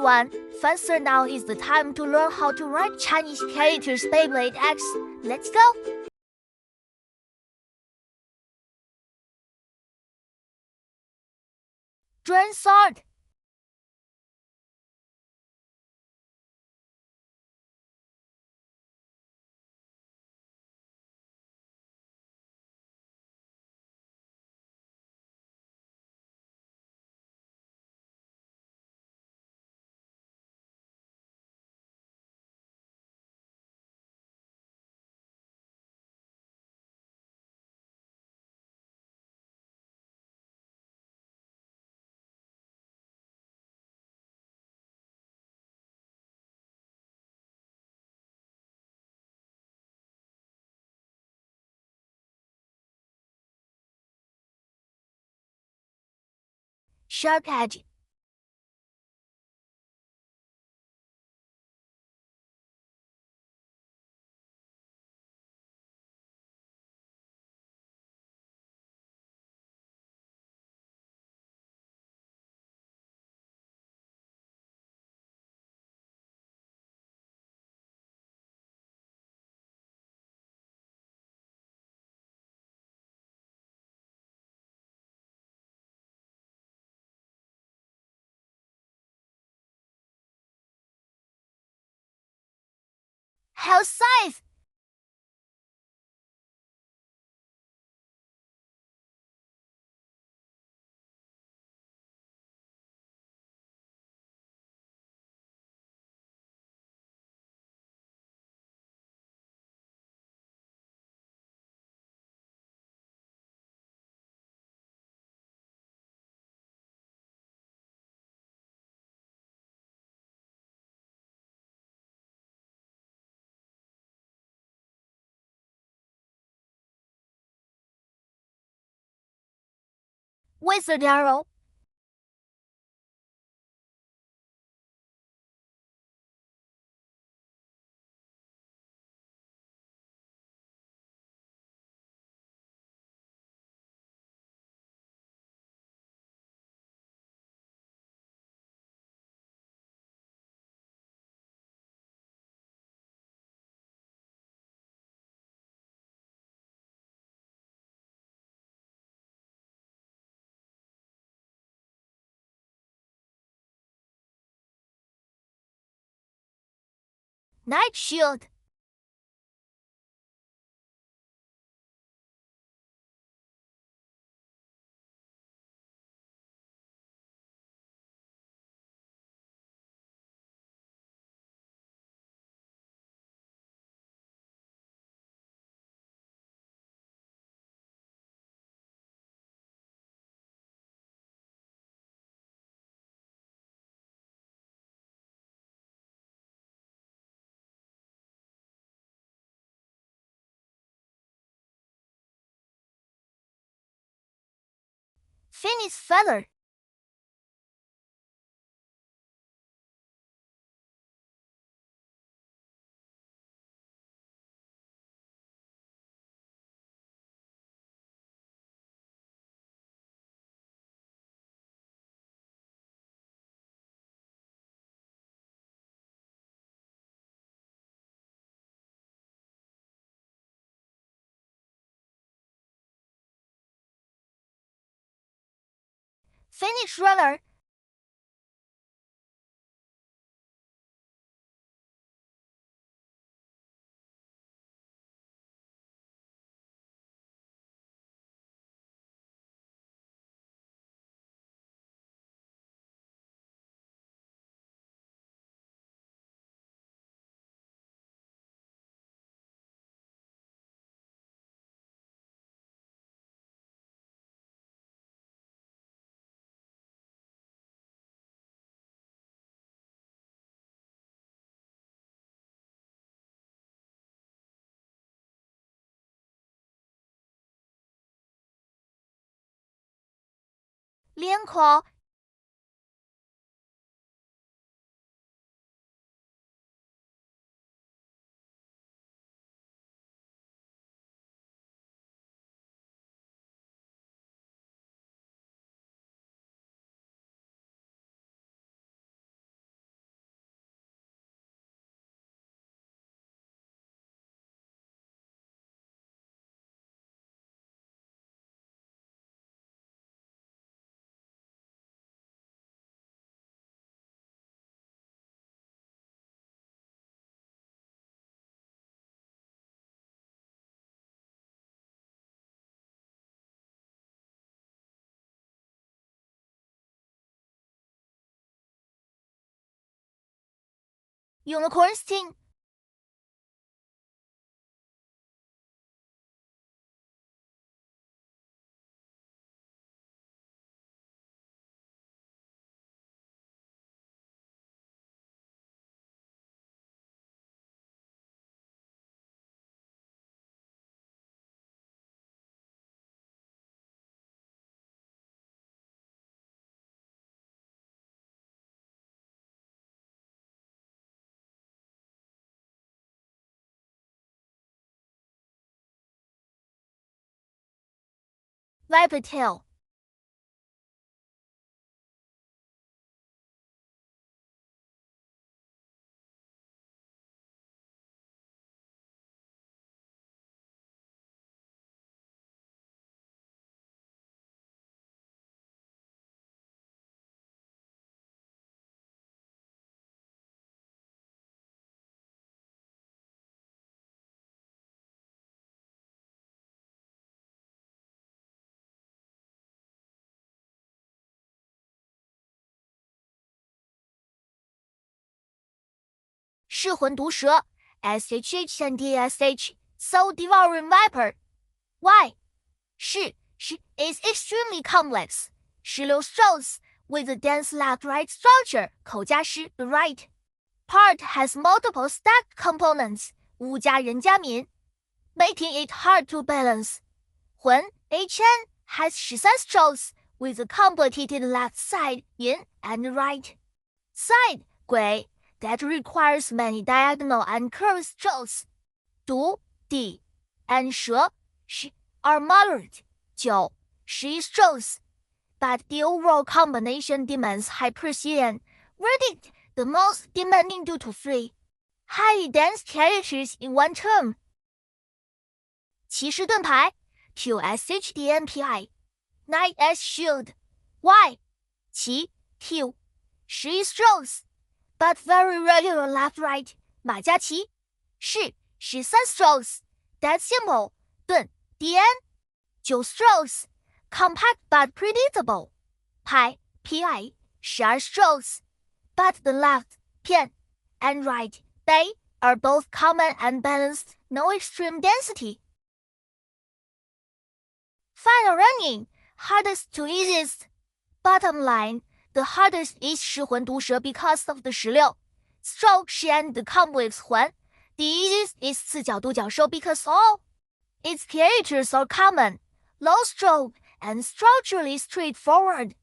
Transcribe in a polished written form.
everyone, faster now is the time to learn how to write Chinese characters Beyblade X. Let's go! Drain sword. Sharp edge. Hell scythe. Wizard arrow. Night shield. Phoenix feather. Phoenix runner. Lian claw. Unicorn sting. Viper tail.噬魂毒蛇 SHH and DSH Soul Devouring Viper. Why? 是 is extremely complex. 16 strokes with a dense left-right structure. 口加诗 the right part has multiple stacked components. 物加人加民 making it hard to balance. 魂 HN has 13 strokes with a complicated left side in and right side. 鬼 that requires many diagonal and curved strokes. 毒 D and 蛇 Sh are moderate. 9 11 strokes, but the overall combination demands high precision. Verdict: the most demanding due to 3 highly dense characters in one term. 骑士盾牌 QSHDNPI Knight S Shield. Why? 骑 Q 11 strokes, but very regular left-right. 马加骑是13 strokes, that's simple. 盾 DN 9 strokes, compact but predictable. 牌 PI 12 strokes, but the left, 片 and right, 背 are both common and balanced, no extreme density. Final ranking, hardest to easiest. Bottom line, the hardest is 噬魂毒蛇 because of the 16 stroke and the complex 魂. The easiest is 四角独角兽 because all its characters are common, low stroke, and structurally straightforward.